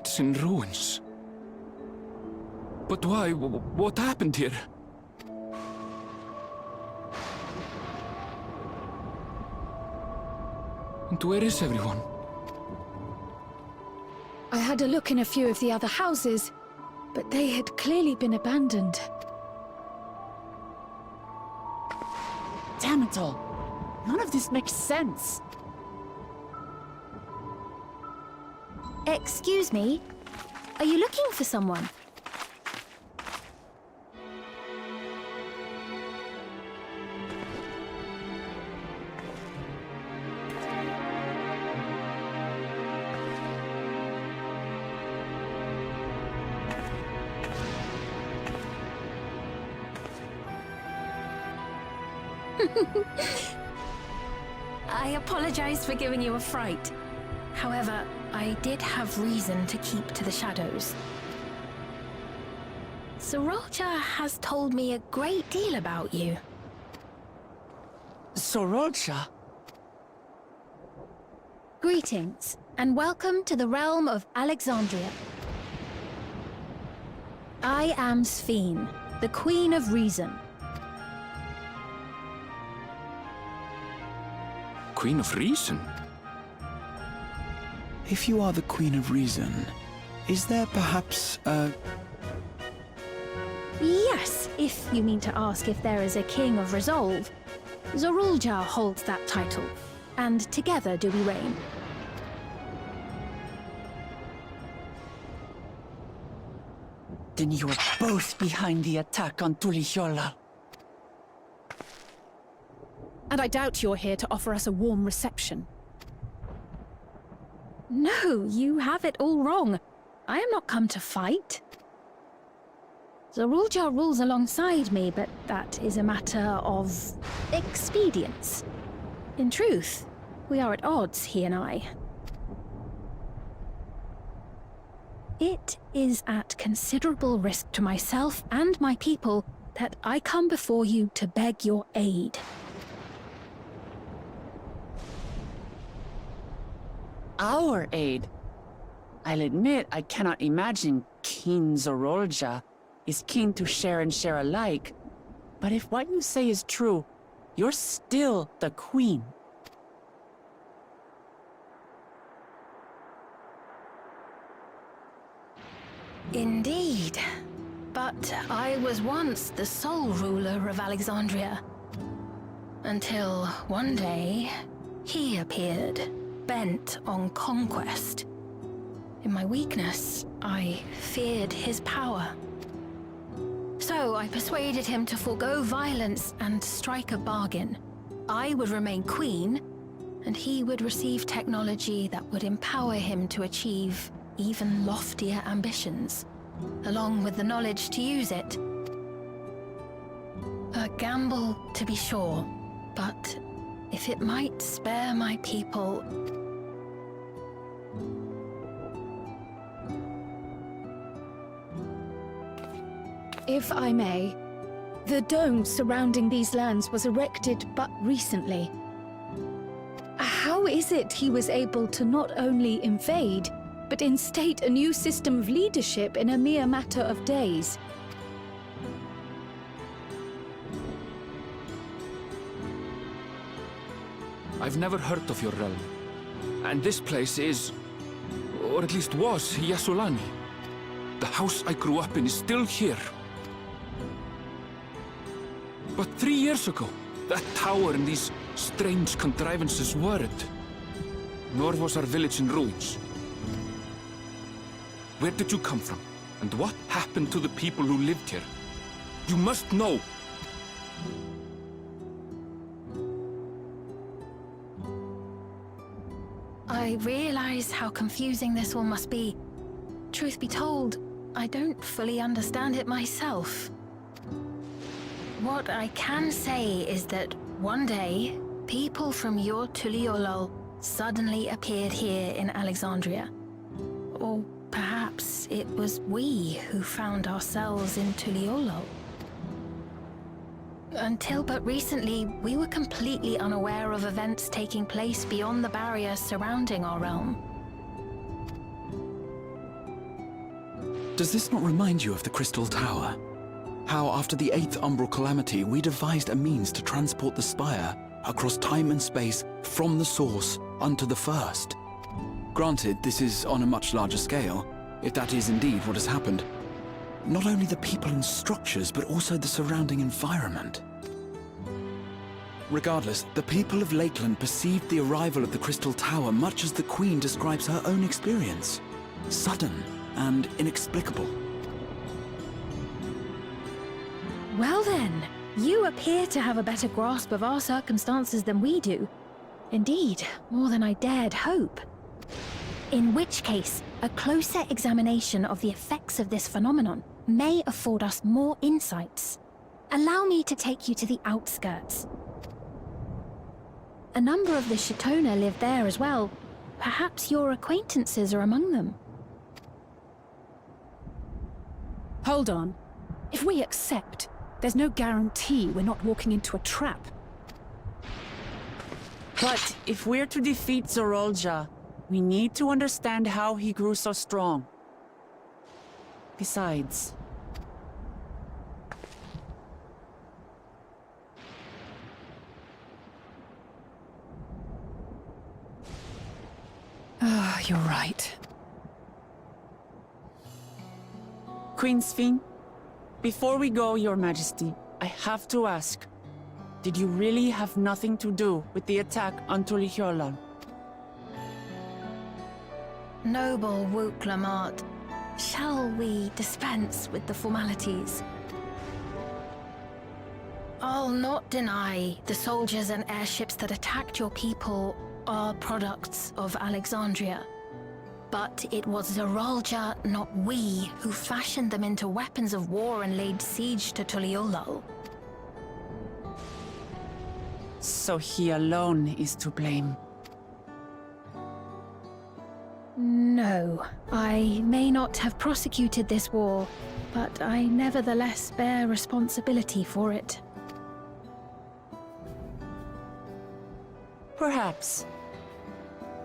It's in ruins. But why? What happened here? And where is everyone? I had a look in a few of the other houses, but they had clearly been abandoned. Damn it all! None of this makes sense! Excuse me? Are you looking for someone? I apologize for giving you a fright. However, I did have reason to keep to the shadows. Sorolja has told me a great deal about you. Sorolja? Greetings, and welcome to the realm of Alexandria. I am Sphene, the Queen of Reason. Queen of Reason? If you are the Queen of Reason, is there perhaps a... Yes, if you mean to ask if there is a King of Resolve. Sorolja holds that title, and together do we reign. Then you are both behind the attack on Tuliyollal. And I doubt you're here to offer us a warm reception. No, you have it all wrong. I am not come to fight. Sorolja rules alongside me, but that is a matter of expedience. In truth, we are at odds, he and I. It is at considerable risk to myself and my people that I come before you to beg your aid. Our aid? I'll admit I cannot imagine King Sorolja is keen to share and share alike. But if what you say is true, you're still the Queen. Indeed. But I was once the sole ruler of Alexandria. Until one day, he appeared, bent on conquest. In my weakness, I feared his power. So I persuaded him to forego violence and strike a bargain. I would remain queen, and he would receive technology that would empower him to achieve even loftier ambitions, along with the knowledge to use it. A gamble, to be sure, but if it might spare my people... If I may, the dome surrounding these lands was erected but recently. How is it he was able to not only invade, but instate a new system of leadership in a mere matter of days? I've never heard of your realm. And this place is, or at least was, Yasolani. The house I grew up in is still here. But 3 years ago, that tower and these strange contrivances weren't. Nor was our village in ruins. Where did you come from? And what happened to the people who lived here? You must know! I realize how confusing this all must be. Truth be told, I don't fully understand it myself. What I can say is that one day, people from your Tuliyollal suddenly appeared here in Alexandria. Or perhaps it was we who found ourselves in Tuliyollal. Until but recently, we were completely unaware of events taking place beyond the barrier surrounding our realm. Does this not remind you of the Crystal Tower? How after the 8th Umbral Calamity, we devised a means to transport the Spire across time and space from the source unto the First. Granted, this is on a much larger scale, if that is indeed what has happened. Not only the people and structures, but also the surrounding environment. Regardless, the people of Lakeland perceived the arrival of the Crystal Tower much as the Queen describes her own experience. Sudden and inexplicable. Well then, you appear to have a better grasp of our circumstances than we do. Indeed, more than I dared hope. In which case, a closer examination of the effects of this phenomenon may afford us more insights. Allow me to take you to the outskirts. A number of the Shatona live there as well. Perhaps your acquaintances are among them. Hold on. If we accept, there's no guarantee we're not walking into a trap. But if we're to defeat Zorolja, we need to understand how he grew so strong. Besides... Ah, you're right. Queen Sphene, before we go, Your Majesty, I have to ask, did you really have nothing to do with the attack on Tulihyolal? Noble Wook Lamart, shall we dispense with the formalities? I'll not deny the soldiers and airships that attacked your people are products of Alexandria. But it was Zorolja, not we, who fashioned them into weapons of war and laid siege to Tuliolal. So he alone is to blame. No, I may not have prosecuted this war, but I nevertheless bear responsibility for it. Perhaps.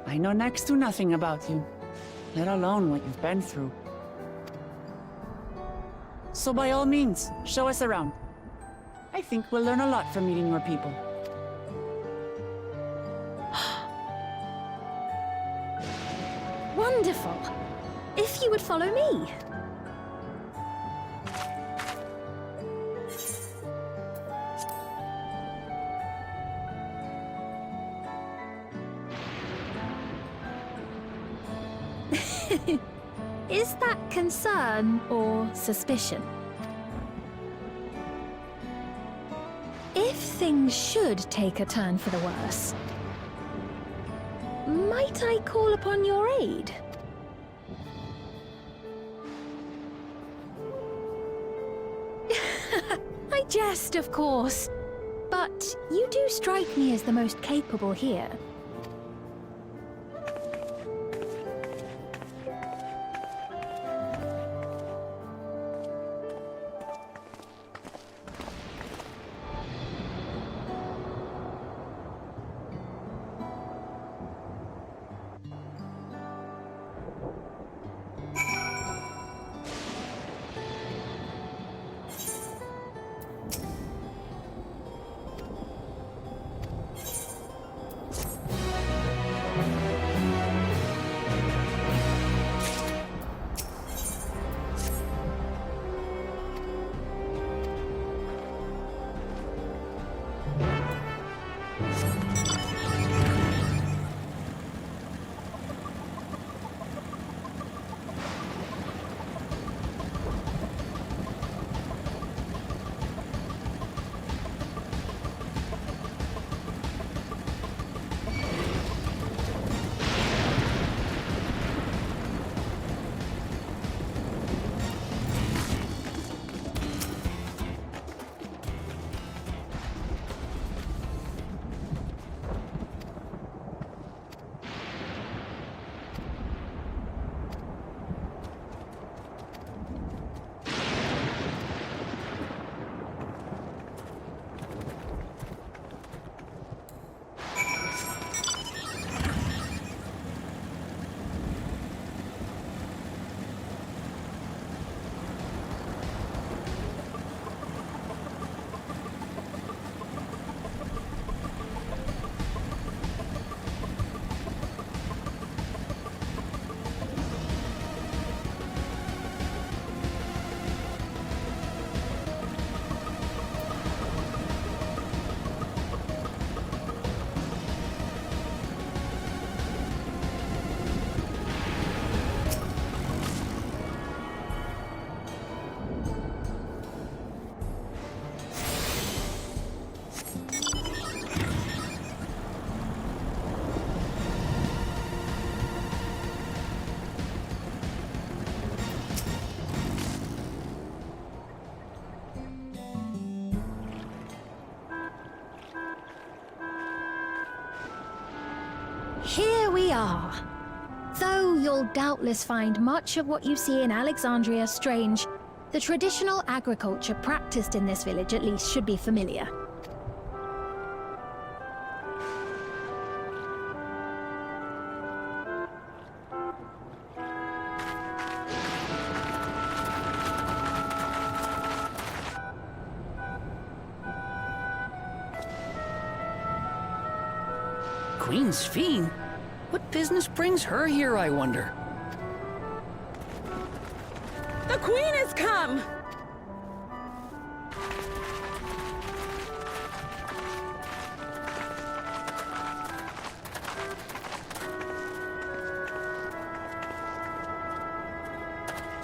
I know next to nothing about you, let alone what you've been through. So by all means, show us around. I think we'll learn a lot from meeting your people. Wonderful! If you would follow me. Is that concern or suspicion? If things should take a turn for the worse, might I call upon your aid? I jest, of course, but you do strike me as the most capable here. Ah. Though you'll doubtless find much of what you see in Alexandria strange, the traditional agriculture practiced in this village at least should be familiar. Queen's Fiend? What business brings her here, I wonder? The Queen has come!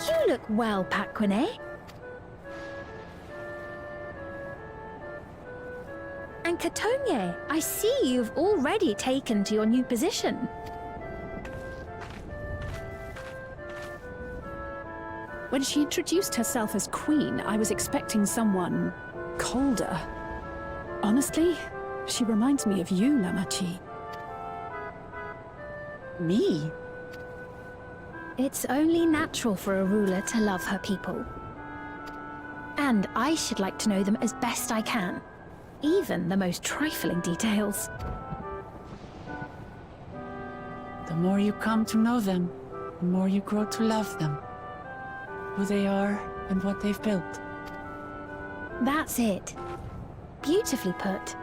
You look well, Paquine. And Katonye, I see you've already taken to your new position. When she introduced herself as Queen, I was expecting someone colder. Honestly, she reminds me of you, Lamachi. Me? It's only natural for a ruler to love her people. And I should like to know them as best I can. Even the most trifling details. The more you come to know them, the more you grow to love them. Who they are and what they've built. That's it. Beautifully put.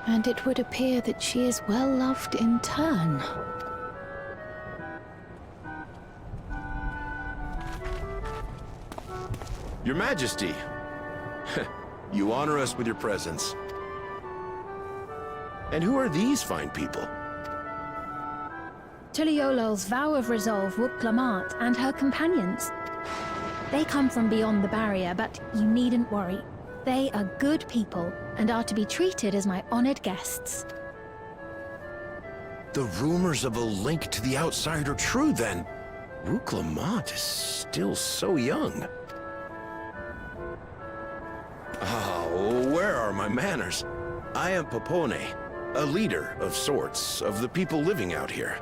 And it would appear that she is well loved in turn. Your Majesty, you honor us with your presence. And who are these fine people? Tuliolol's vow of resolve Wuk-Lamat and her companions. They come from beyond the barrier, but you needn't worry. They are good people and are to be treated as my honored guests. The rumors of a link to the outside are true, then. Wuk-Lamat is still so young. Oh, where are my manners? I am Popone, a leader of sorts of the people living out here.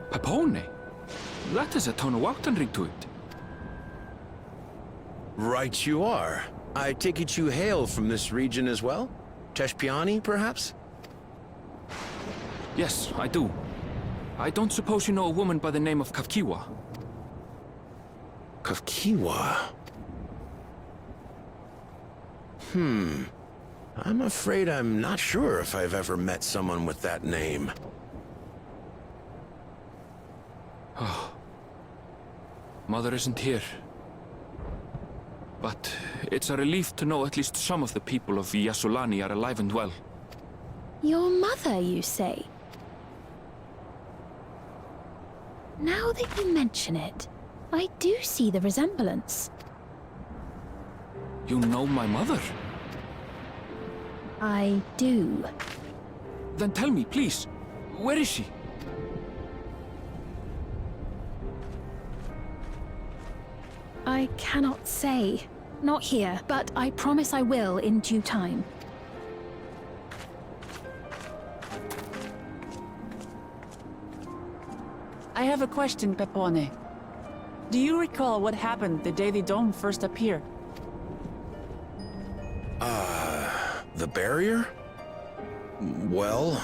Papone? That is a Tonawautan ring to it. Right you are. I take it you hail from this region as well? Teshpiani, perhaps? Yes, I do. I don't suppose you know a woman by the name of Kafkiwa? Kafkiwa? I'm afraid I'm not sure if I've ever met someone with that name. Mother isn't here. But it's a relief to know at least some of the people of Yasulani are alive and well. Your mother, you say? Now that you mention it, I do see the resemblance. You know my mother? I do. Then tell me, please, where is she? I cannot say. Not here, but I promise I will in due time. I have a question, Pepone. Do you recall what happened the day the dome first appeared? The barrier? Well,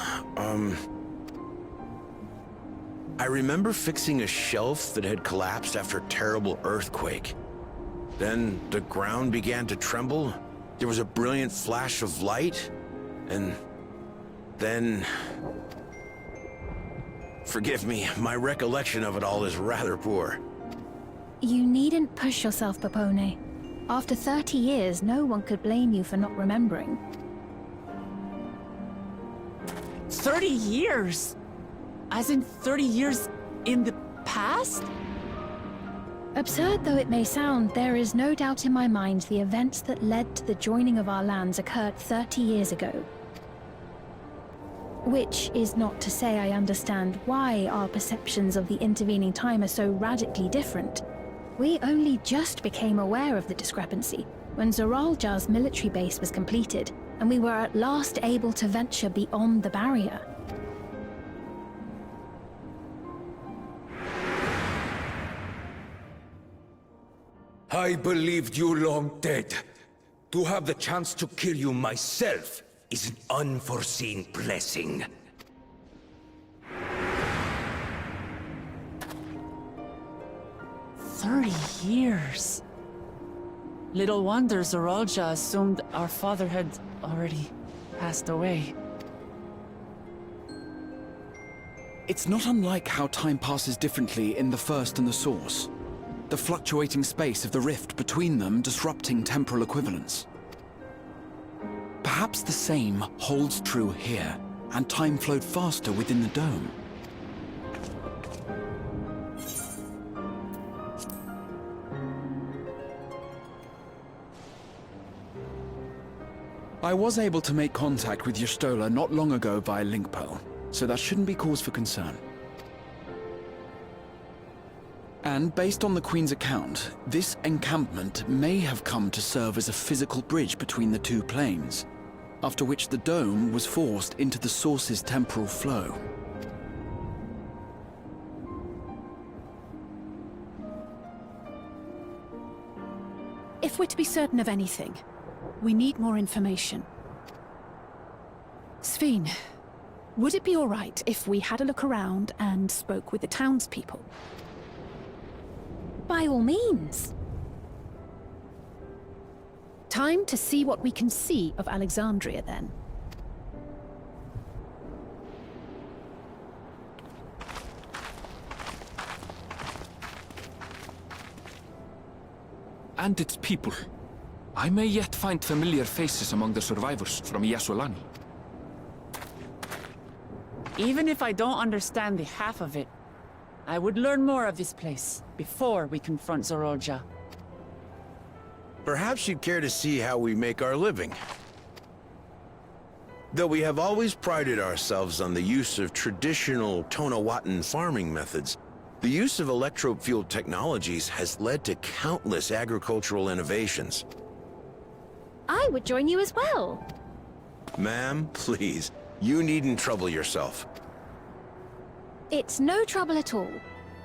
I remember fixing a shelf that had collapsed after a terrible earthquake. Then the ground began to tremble. There was a brilliant flash of light, and then... Forgive me, my recollection of it all is rather poor. You needn't push yourself, Popone. After 30 years, no one could blame you for not remembering. 30 years? As in 30 years in the past? Absurd though it may sound, there is no doubt in my mind the events that led to the joining of our lands occurred 30 years ago. Which is not to say I understand why our perceptions of the intervening time are so radically different. We only just became aware of the discrepancy, when Zoralja's military base was completed, and we were at last able to venture beyond the barrier. I believed you long dead. To have the chance to kill you myself is an unforeseen blessing. "30 years. Little wonder Zoralja assumed our father had already passed away. It's not unlike how time passes differently in the First and the Source. The fluctuating space of the rift between them disrupting temporal equivalence. Perhaps the same holds true here, and time flowed faster within the dome. I was able to make contact with Y'shtola not long ago via link pearl, so that shouldn't be cause for concern. And based on the Queen's account, this encampment may have come to serve as a physical bridge between the two planes, after which the dome was forced into the Source's temporal flow. If we're to be certain of anything, we need more information. Sphene, would it be all right if we had a look around and spoke with the townspeople? By all means. Time to see what we can see of Alexandria, then. And its people. I may yet find familiar faces among the survivors from Yassolani. Even if I don't understand the half of it, I would learn more of this place before we confront Zoralja. Perhaps you'd care to see how we make our living. Though we have always prided ourselves on the use of traditional Tonawatan farming methods, the use of electro-fueled technologies has led to countless agricultural innovations. I would join you as well. Ma'am, please, you needn't trouble yourself. It's no trouble at all,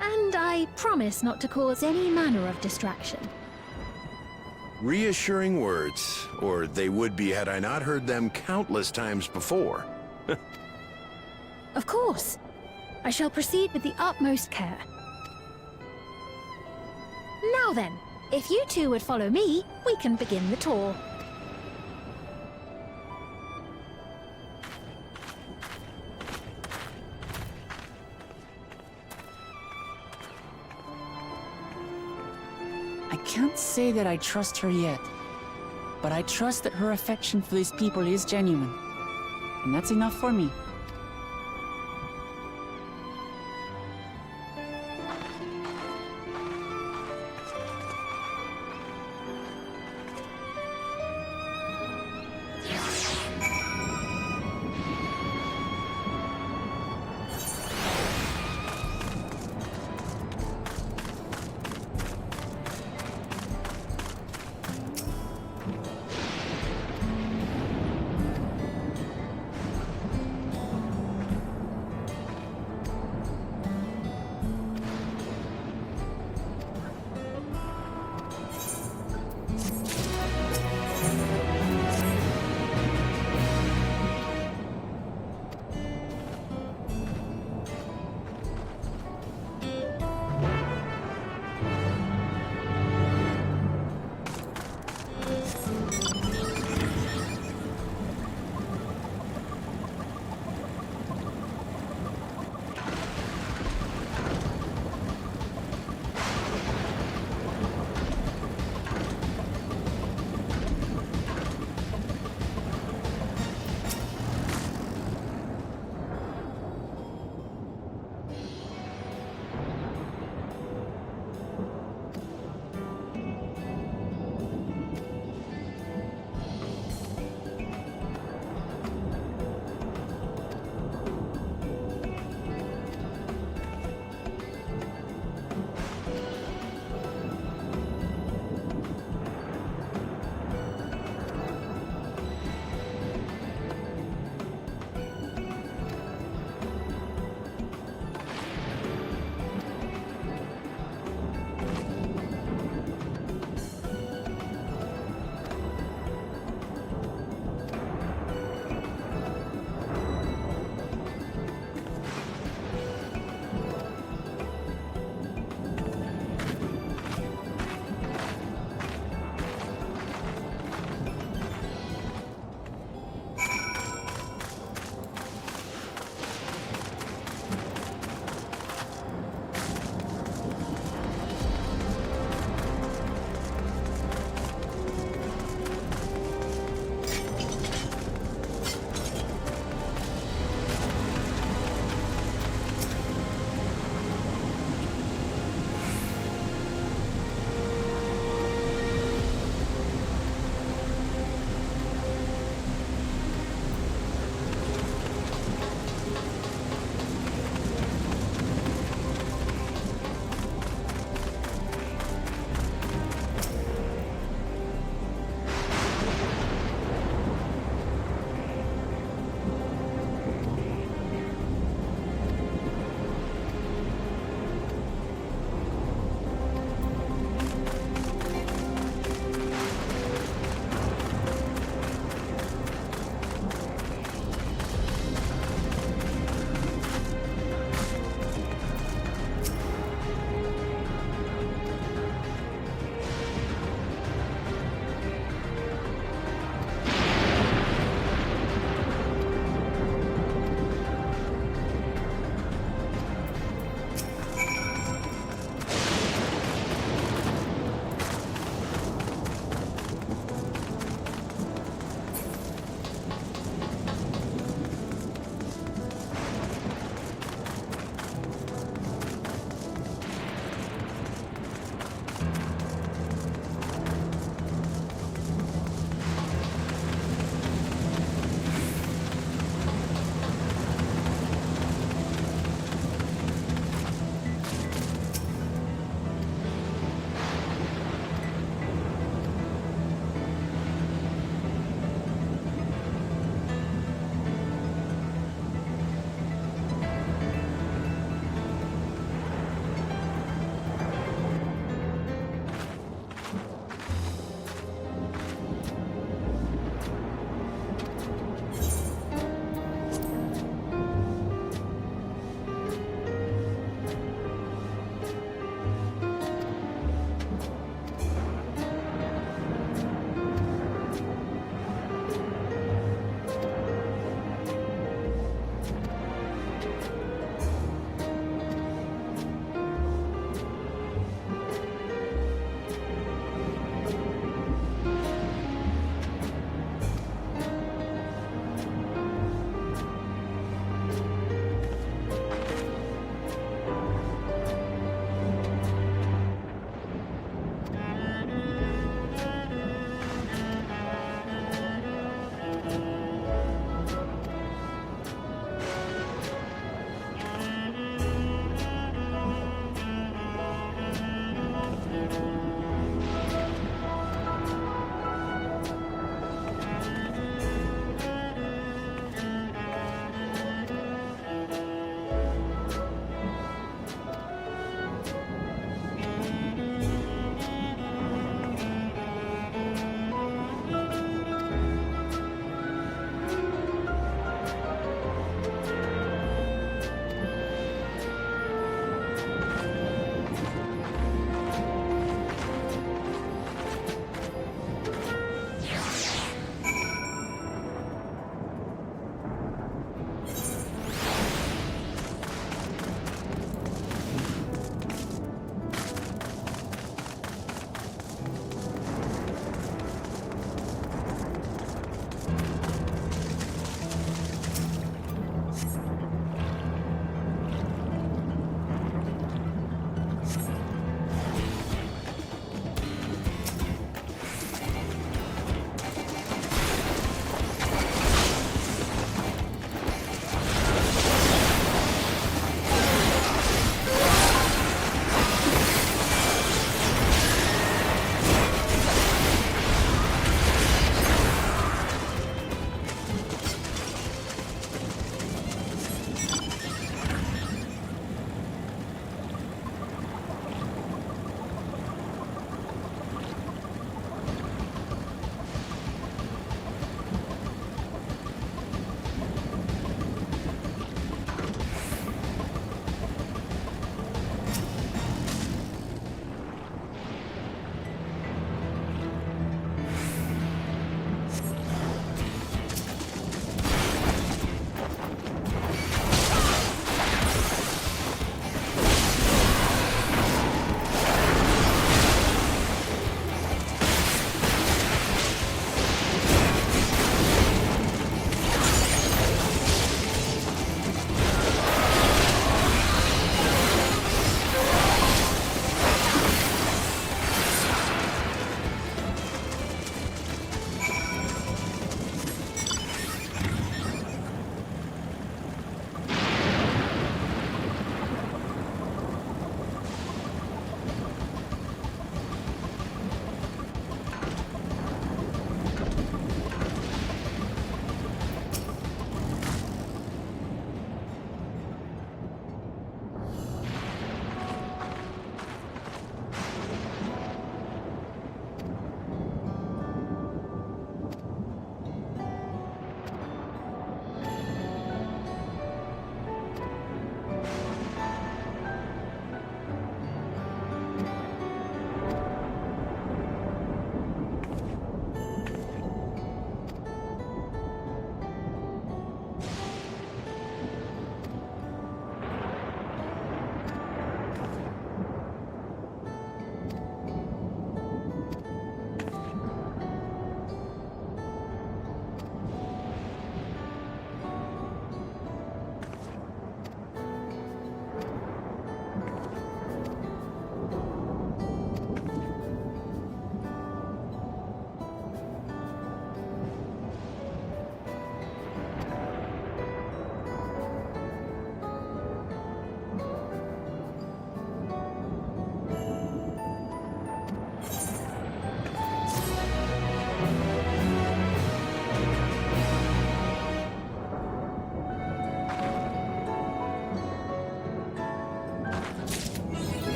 and I promise not to cause any manner of distraction. Reassuring words, or they would be had I not heard them countless times before. Of course. I shall proceed with the utmost care. Now then, if you two would follow me, we can begin the tour. I can't say that I trust her yet, but I trust that her affection for these people is genuine. And that's enough for me.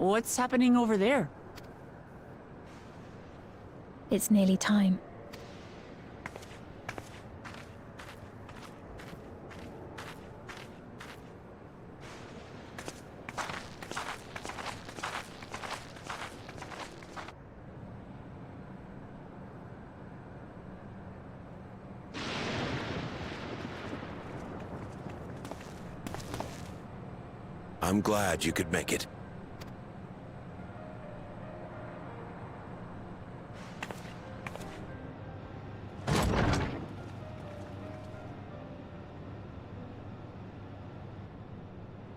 What's happening over there? It's nearly time. I'm glad you could make it.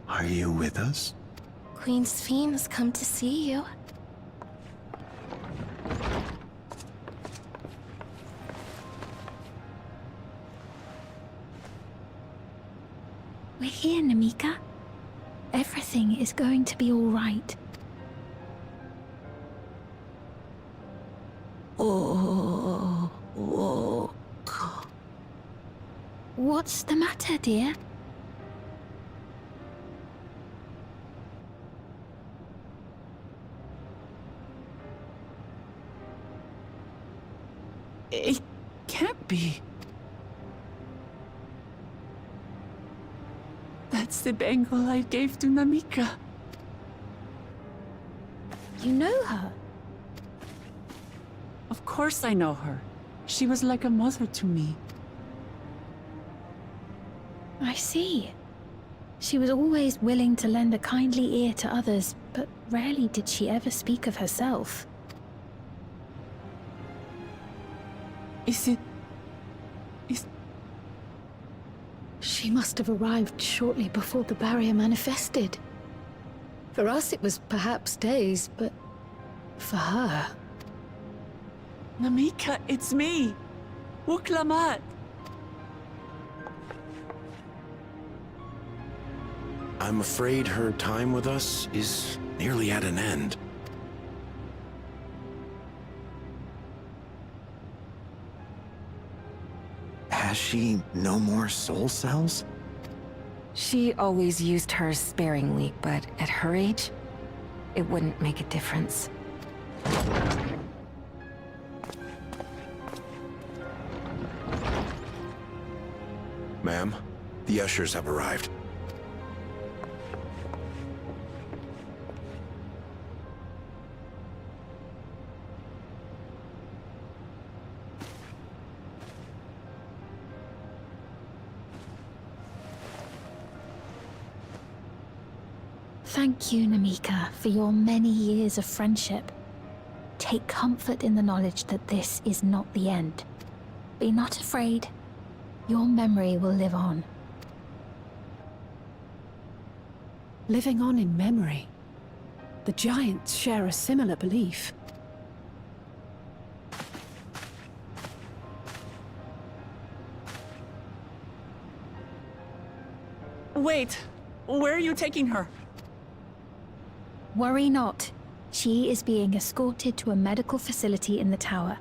Are you with us? Queen Sphene has come to see you. We're here, Namika. Everything is going to be all right. What's the matter, dear? It can't be. That's the bangle I gave to Namika. You know her? Of course I know her. She was like a mother to me. I see. She was always willing to lend a kindly ear to others, but rarely did she ever speak of herself. Is... She must have arrived shortly before the barrier manifested. For us, it was perhaps days, but for her... Namika, it's me! Wuklamat! I'm afraid her time with us is nearly at an end. Has she no more soul cells? She always used hers sparingly, but at her age, it wouldn't make a difference. Ma'am, the ushers have arrived. Thank you, Namika, for your many years of friendship. Take comfort in the knowledge that this is not the end. Be not afraid. Your memory will live on. Living on in memory. The Giants share a similar belief. Wait! Where are you taking her? Worry not. She is being escorted to a medical facility in the tower.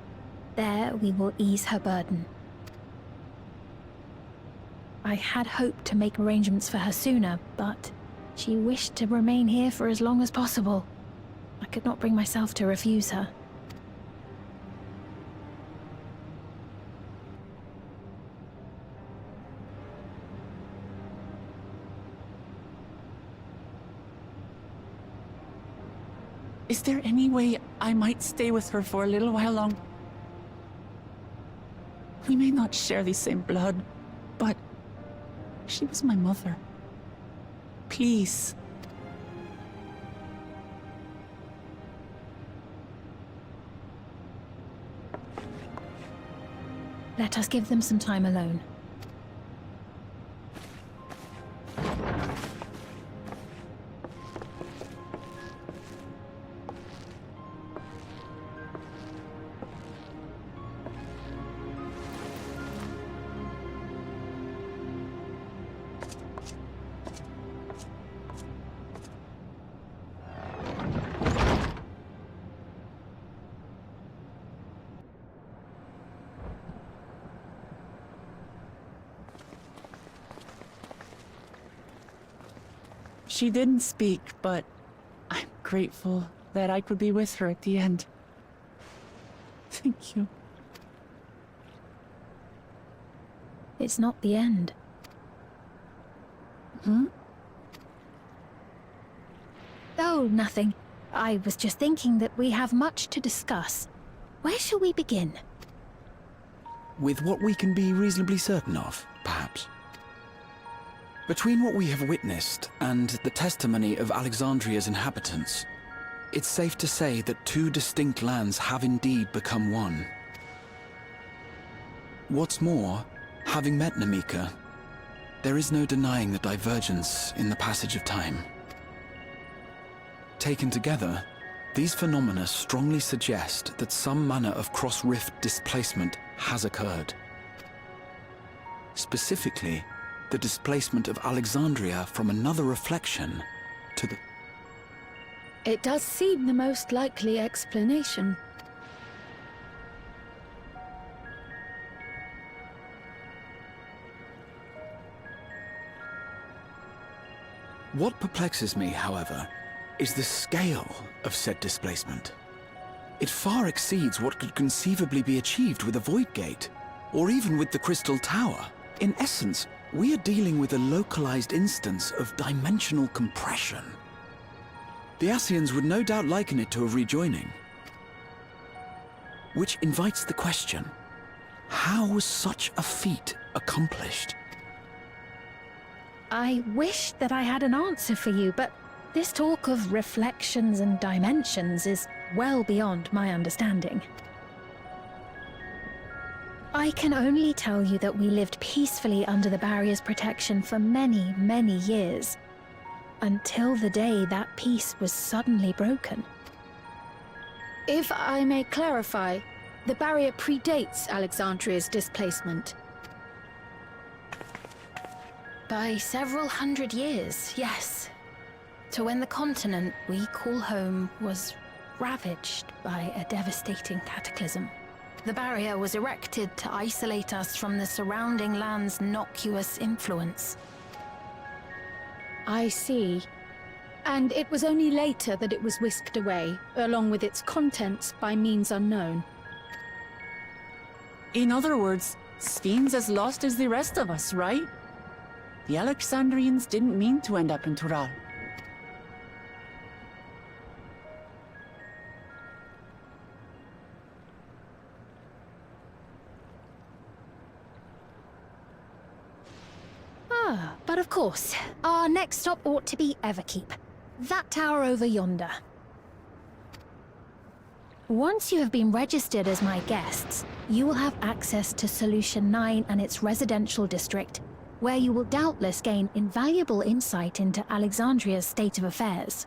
There we will ease her burden. I had hoped to make arrangements for her sooner, but she wished to remain here for as long as possible. I could not bring myself to refuse her. Is there any way I might stay with her for a little while longer? We may not share the same blood, but she was my mother. Please. Let us give them some time alone. She didn't speak, but I'm grateful that I could be with her at the end. Thank you. It's not the end. Hmm? Oh, nothing. I was just thinking that we have much to discuss. Where shall we begin? With what we can be reasonably certain of, perhaps. Between what we have witnessed and the testimony of Alexandria's inhabitants, it's safe to say that two distinct lands have indeed become one. What's more, having met Namika, there is no denying the divergence in the passage of time. Taken together, these phenomena strongly suggest that some manner of cross-rift displacement has occurred. Specifically, the displacement of Alexandria from another reflection to the... It does seem the most likely explanation. What perplexes me, however, is the scale of said displacement. It far exceeds what could conceivably be achieved with a Void Gate, or even with the Crystal Tower. In essence, we are dealing with a localized instance of dimensional compression. The Ascians would no doubt liken it to a rejoining. Which invites the question, how was such a feat accomplished? I wish that I had an answer for you, but this talk of reflections and dimensions is well beyond my understanding. I can only tell you that we lived peacefully under the barrier's protection for many, many years, until the day that peace was suddenly broken. If I may clarify, the barrier predates Alexandria's displacement. By several hundred years, yes. To when the continent we call home was ravaged by a devastating cataclysm. The barrier was erected to isolate us from the surrounding land's noxious influence. I see. And it was only later that it was whisked away, along with its contents by means unknown. In other words, Sphene's as lost as the rest of us, right? The Alexandrians didn't mean to end up in Tural. But of course, our next stop ought to be Everkeep. That tower over yonder. Once you have been registered as my guests, you will have access to Solution 9 and its residential district, where you will doubtless gain invaluable insight into Alexandria's state of affairs.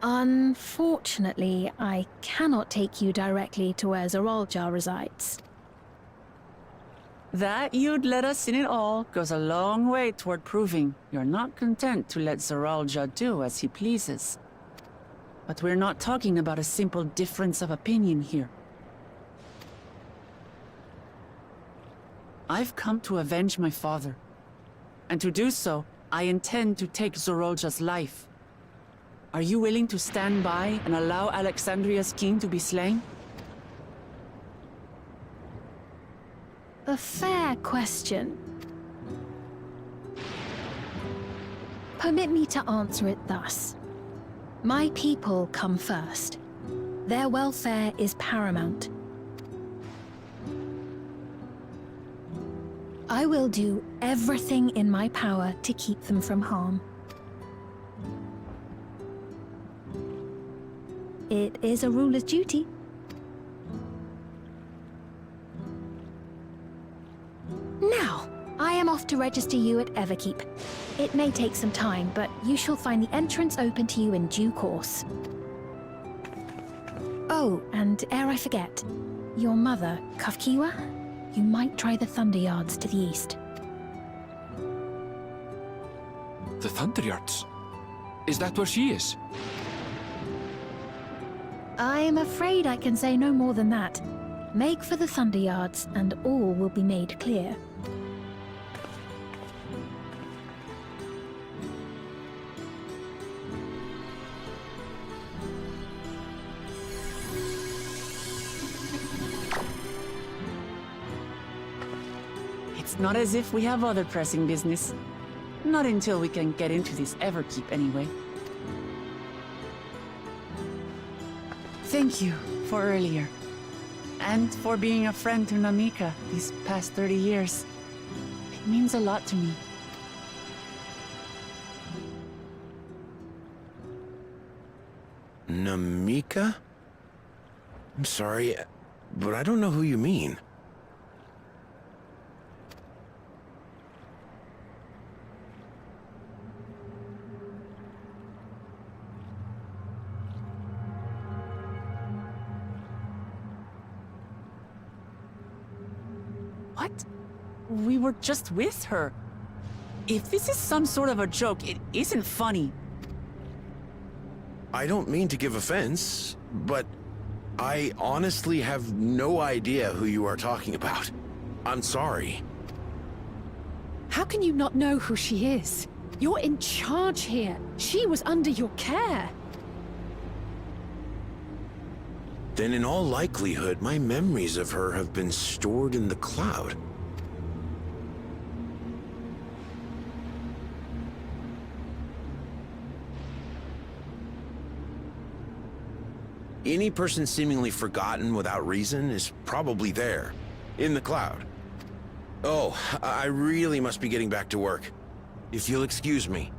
Unfortunately, I cannot take you directly to where Zoraljar resides. That you'd let us in it all goes a long way toward proving you're not content to let Zoraljar do as he pleases. But we're not talking about a simple difference of opinion here. I've come to avenge my father. And to do so, I intend to take Zoraljar's life. Are you willing to stand by and allow Alexandria's king to be slain? A fair question. Permit me to answer it thus. My people come first. Their welfare is paramount. I will do everything in my power to keep them from harm. It is a ruler's duty. Now, I am off to register you at Everkeep. It may take some time, but you shall find the entrance open to you in due course. Oh, and ere I forget, your mother, Kafkiwa, you might try the Thunder Yards to the east. The Thunder Yards? Is that where she is? I'm afraid I can say no more than that. Make for the Thunder Yards, and all will be made clear. Not as if we have other pressing business. Not until we can get into this Everkeep, anyway. Thank you for earlier. And for being a friend to Namika these past 30 years. It means a lot to me. Namika? I'm sorry, but I don't know who you mean. What? We were just with her. If this is some sort of a joke, it isn't funny. I don't mean to give offense, but I honestly have no idea who you are talking about. I'm sorry. How can you not know who she is? You're in charge here. She was under your care. Then in all likelihood, my memories of her have been stored in the cloud. Any person seemingly forgotten without reason is probably there, in the cloud. Oh, I really must be getting back to work. If you'll excuse me.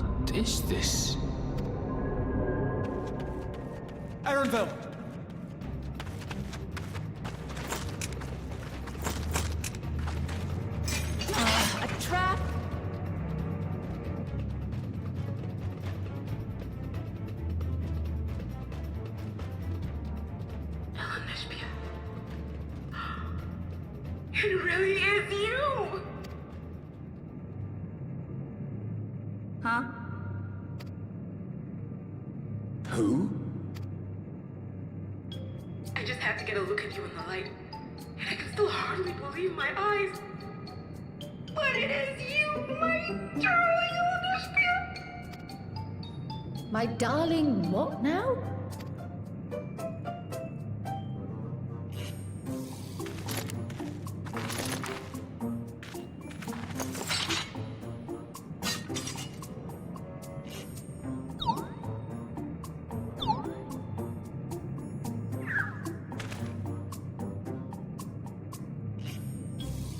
What is this? Aaronville! A trap! It really is you! Huh? Who? I just had to get a look at you in the light, and I can still hardly believe my eyes. But it is you, my darling Elderspiel! My darling, what now?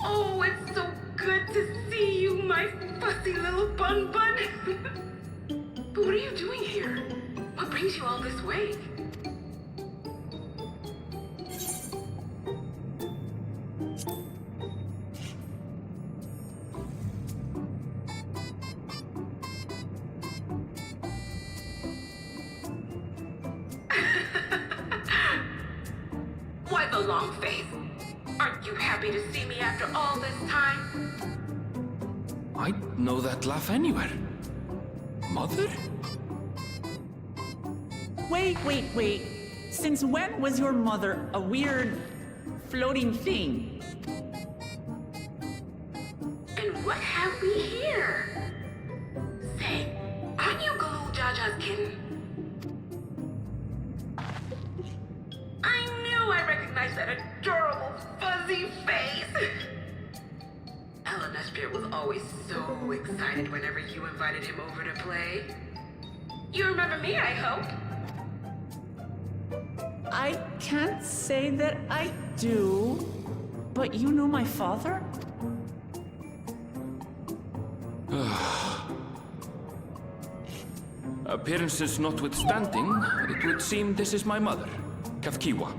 Oh, it's so good to see you, my fussy little bun bun. But what are you doing here? What brings you all this way? Why the long face? Aren't you happy to see me after all this time? I'd know that laugh anywhere. Mother? Wait. Since when was your mother a weird, floating thing? And what have we here? Say, aren't you Galoo Jaja's kitten? I knew I recognized that adorable fuzzy face! Ellen Espierre was always so excited whenever you invited him over to play. You remember me, I hope? I can't say that I do, but you know my father? Appearances notwithstanding, it would seem this is my mother, Kafkiwa.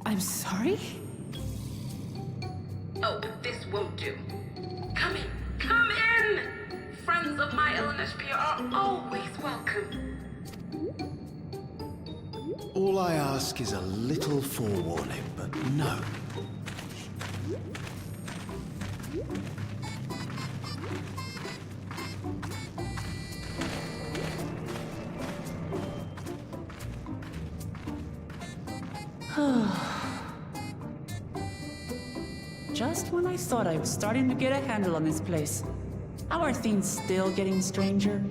I'm sorry? Oh, but this won't do. Come in! Come in! Friends of my Ellen Espierre are always welcome. All I ask is a little forewarning, but no. Just when I thought I was starting to get a handle on this place. How are things still getting stranger?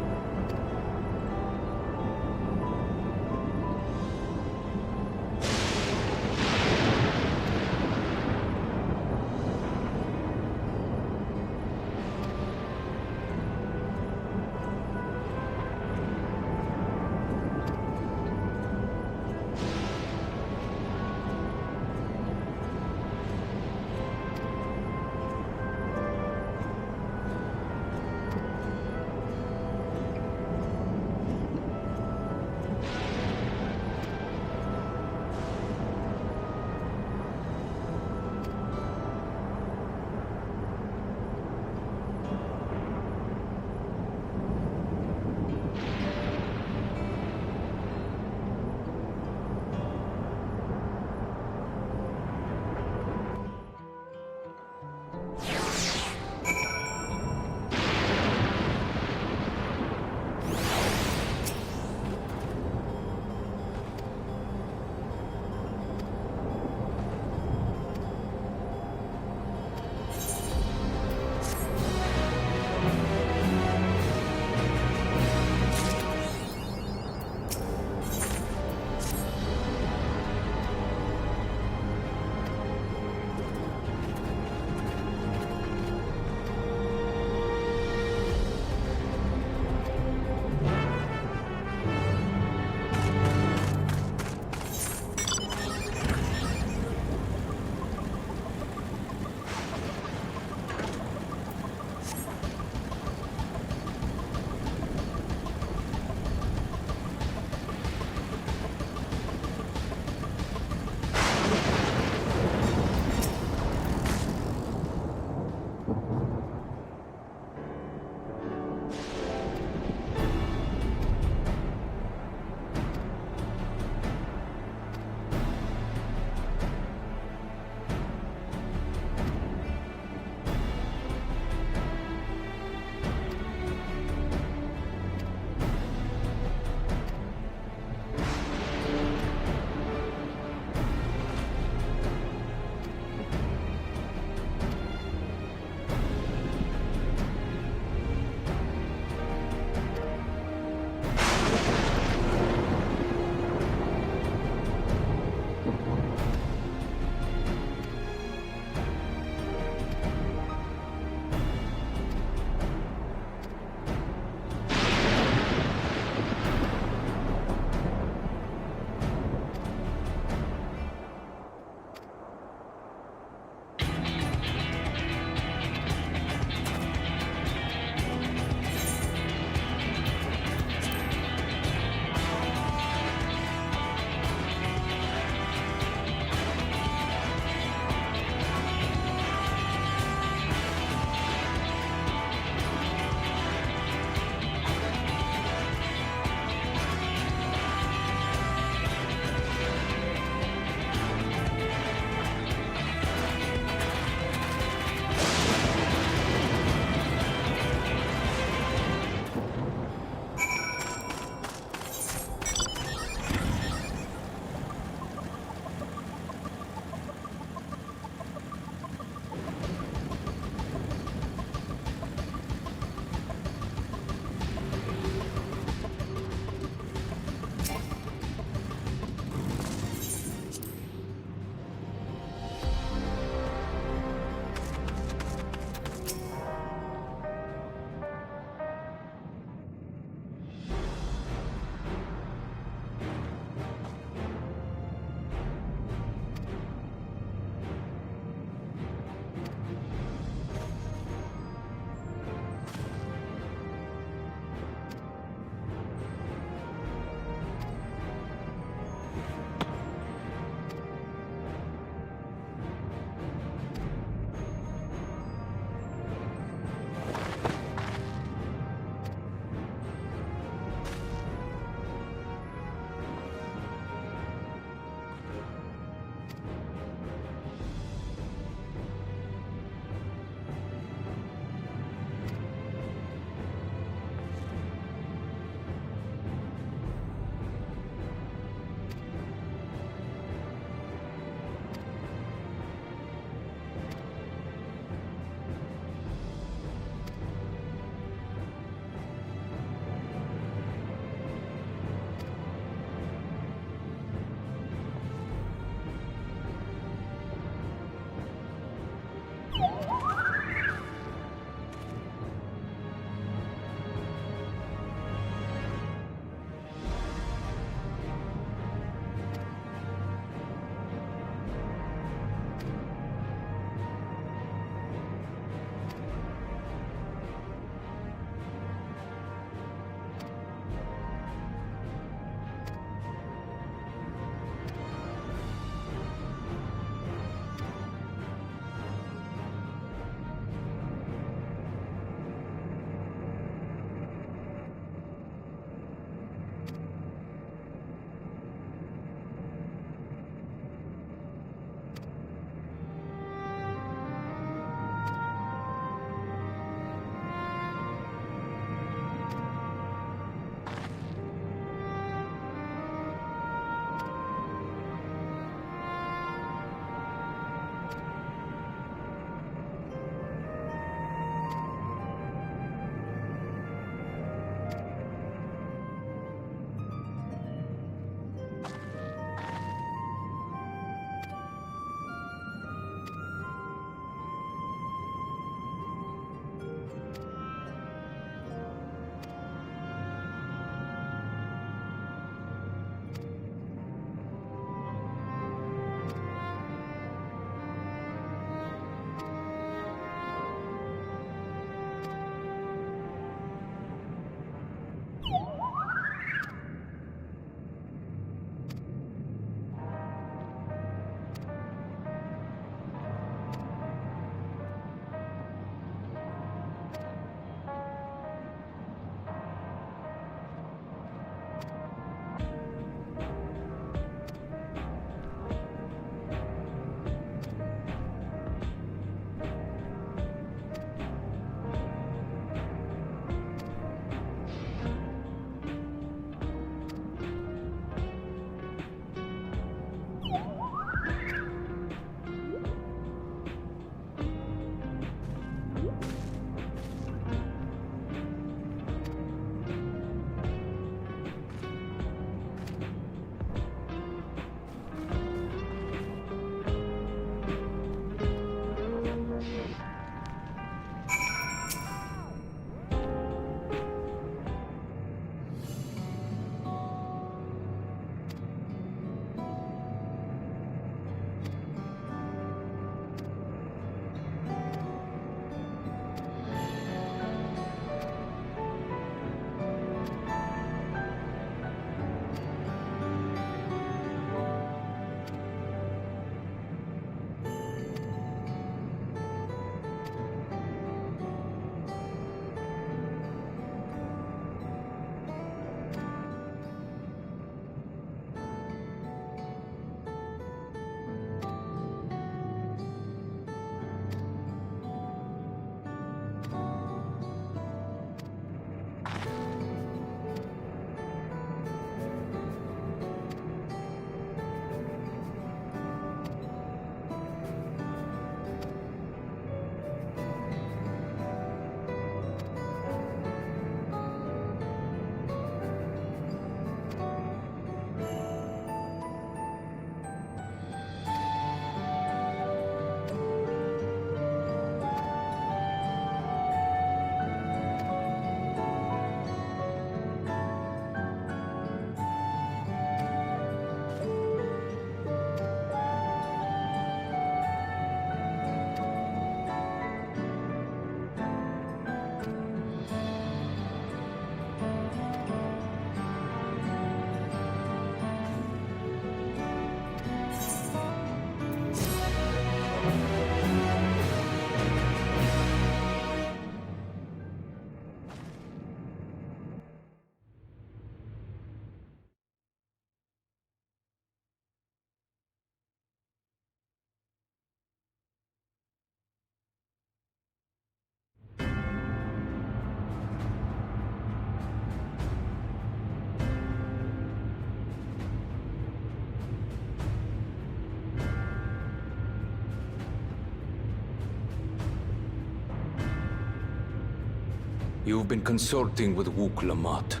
You've been consulting with Wook Lamont.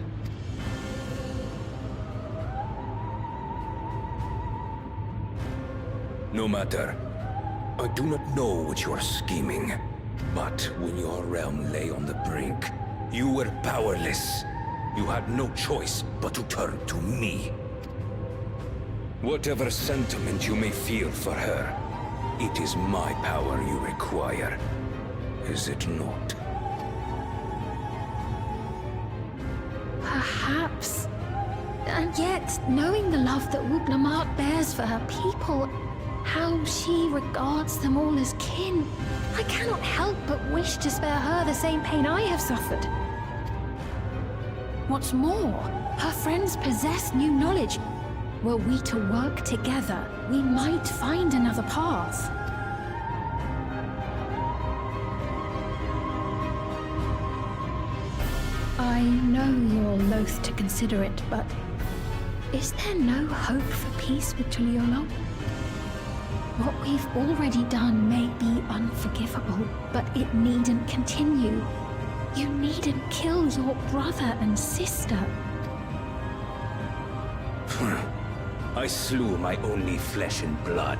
No matter. I do not know what you are scheming, but when your realm lay on the brink, you were powerless. You had no choice but to turn to me. Whatever sentiment you may feel for her, it is my power you require, is it not? Perhaps. And yet, knowing the love that Wook Lamont bears for her people, how she regards them all as kin, I cannot help but wish to spare her the same pain I have suffered. What's more, her friends possess new knowledge. Were we to work together, we might find another path. I know you're loath to consider it, but is there no hope for peace with Tuliolo? What we've already done may be unforgivable, but it needn't continue. You needn't kill your brother and sister. I slew my only flesh and blood.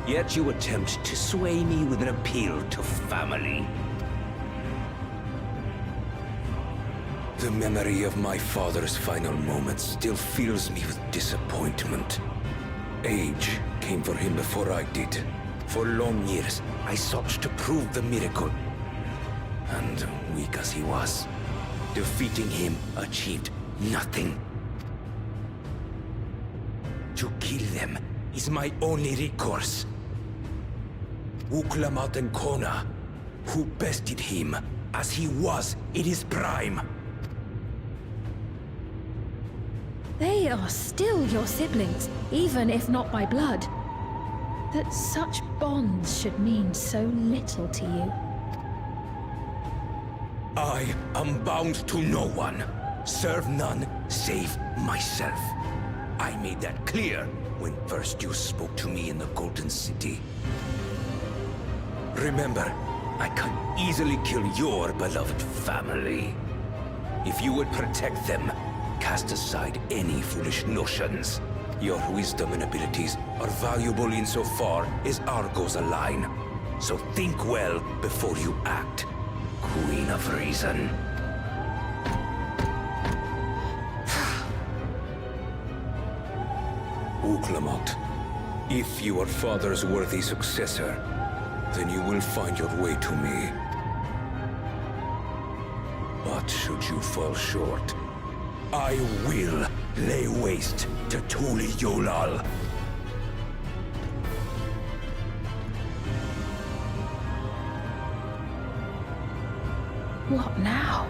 Yet you attempt to sway me with an appeal to family. The memory of my father's final moments still fills me with disappointment. Age came for him before I did. For long years, I sought to prove the miracle. And weak as he was, defeating him achieved nothing. To kill them is my only recourse. Wook Lamont and Kona, who bested him as he was in his prime. They are still your siblings, even if not by blood. That such bonds should mean so little to you. I am bound to no one. Serve none save myself. I made that clear when first you spoke to me in the Golden City. Remember, I can easily kill your beloved family. If you would protect them, cast aside any foolish notions. Your wisdom and abilities are valuable insofar as our goals align. So think well before you act, Queen of Reason. Wook Lamont, if you are father's worthy successor, then you will find your way to me. But should you fall short, I will lay waste to Tuliolal. What now?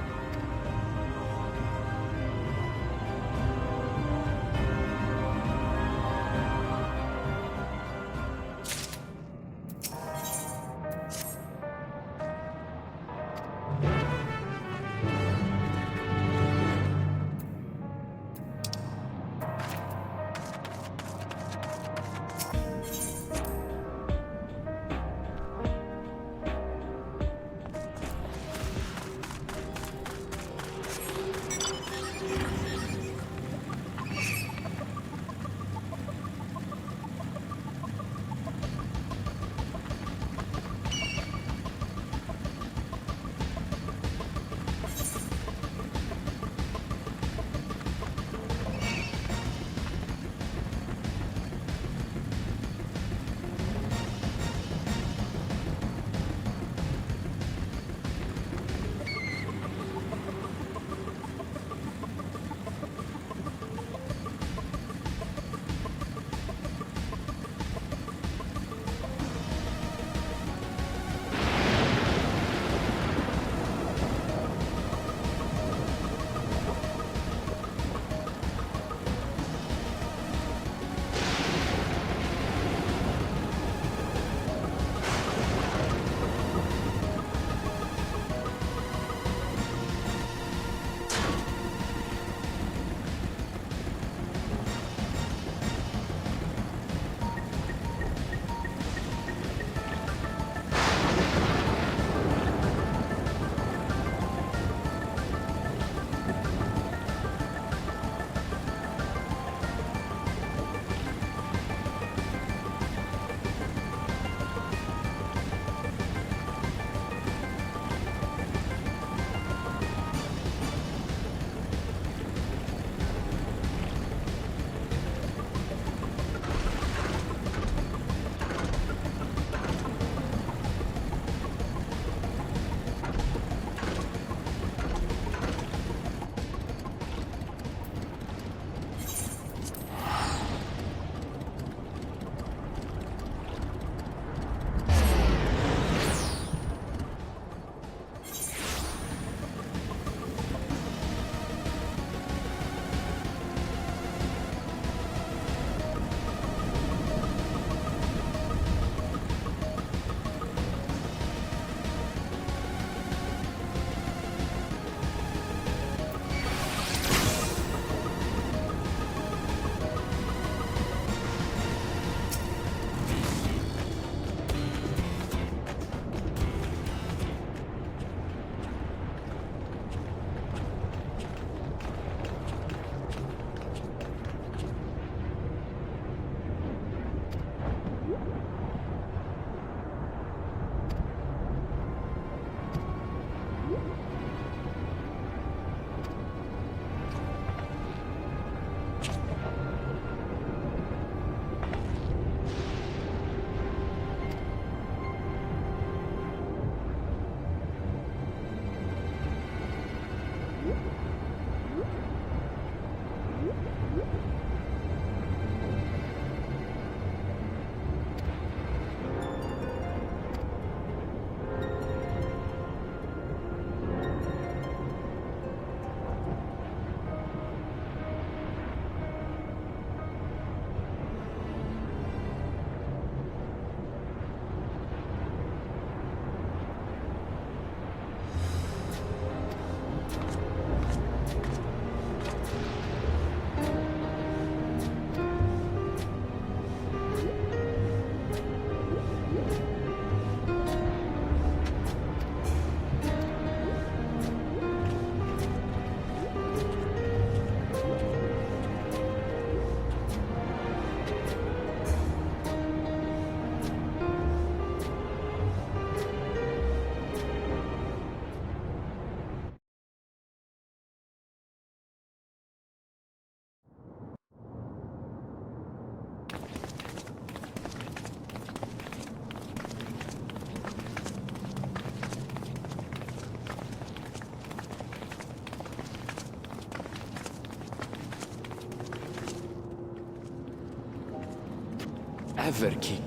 Everkeep.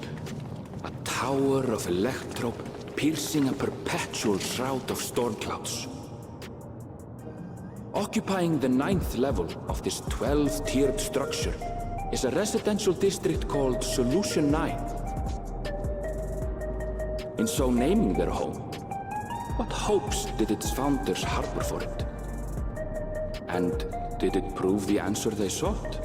A tower of electrope piercing a perpetual shroud of storm clouds. Occupying the 9th level of this 12-tiered structure is a residential district called Solution 9. In so naming their home, what hopes did its founders harbor for it? And did it prove the answer they sought?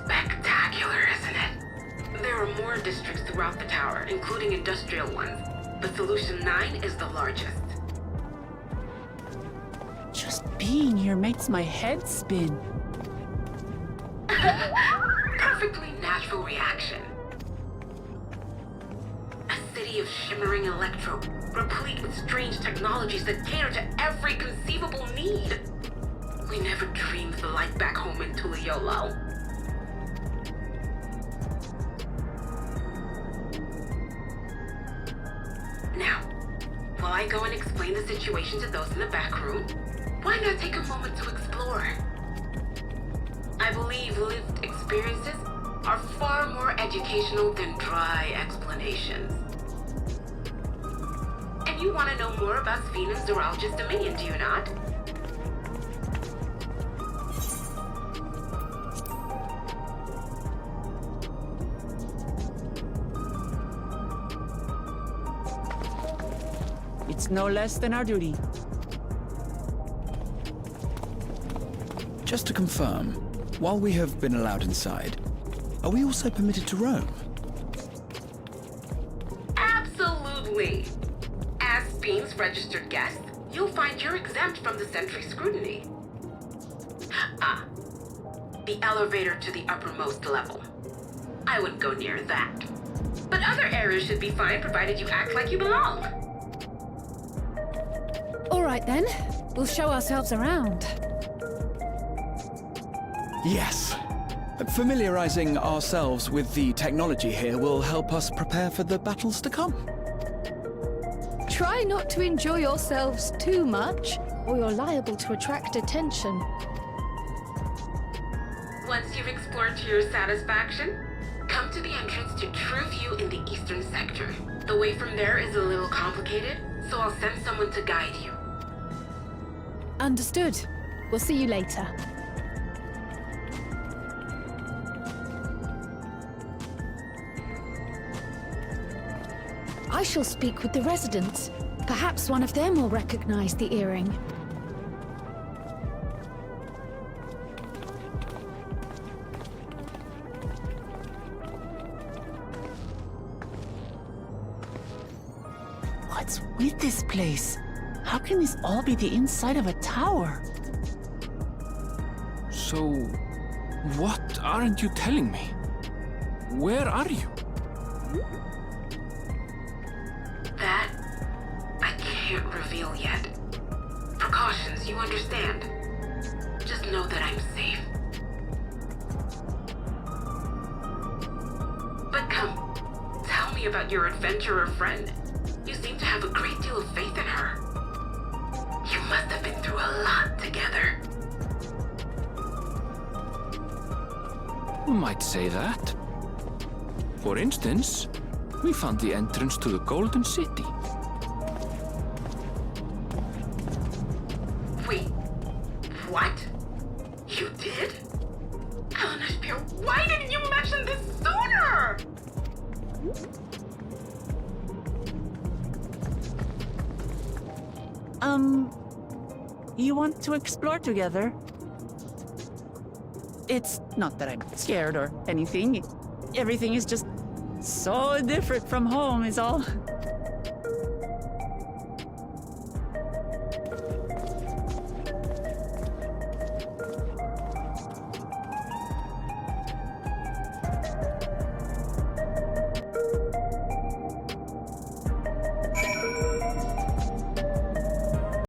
Spectacular, isn't it? There are more districts throughout the tower, including industrial ones, but Solution 9 is the largest. Just being here makes my head spin. Perfectly natural reaction. A city of shimmering electro, replete with strange technologies that cater to every conceivable need. We never dreamed the light back home in Tuliolo. Now, while I go and explain the situation to those in the back room, why not take a moment to explore? I believe lived experiences are far more educational than dry explanations. And you want to know more about Sphena's Zoologist Dominion, do you not? It's no less than our duty. Just to confirm, while we have been allowed inside, are we also permitted to roam? Absolutely. As Sphene's registered guest, you'll find you're exempt from the sentry scrutiny. Ah, the elevator to the uppermost level. I wouldn't go near that. But other areas should be fine provided you act like you belong. All right then, we'll show ourselves around. Yes. Familiarizing ourselves with the technology here will help us prepare for the battles to come. Try not to enjoy yourselves too much, or you're liable to attract attention. Once you've explored to your satisfaction, come to the entrance to True View in the eastern sector. The way from there is a little complicated, so I'll send someone to guide you. Understood. We'll see you later. I shall speak with the residents. Perhaps one of them will recognize the earring. What's with this place? How can this all be the inside of a tower? So, what aren't you telling me? Where are you? That, I can't reveal yet. Precautions, you understand. Just know that I'm safe. But come, tell me about your adventurer friend. You seem to have a great deal of faith in her. You must have been through a lot together. You might say that. For instance, we found the entrance to the Golden City. Wait, what? You did? Eleanor, why didn't you mention this sooner? You want to explore together? It's not that I'm scared or anything. Everything is just so different from home is all.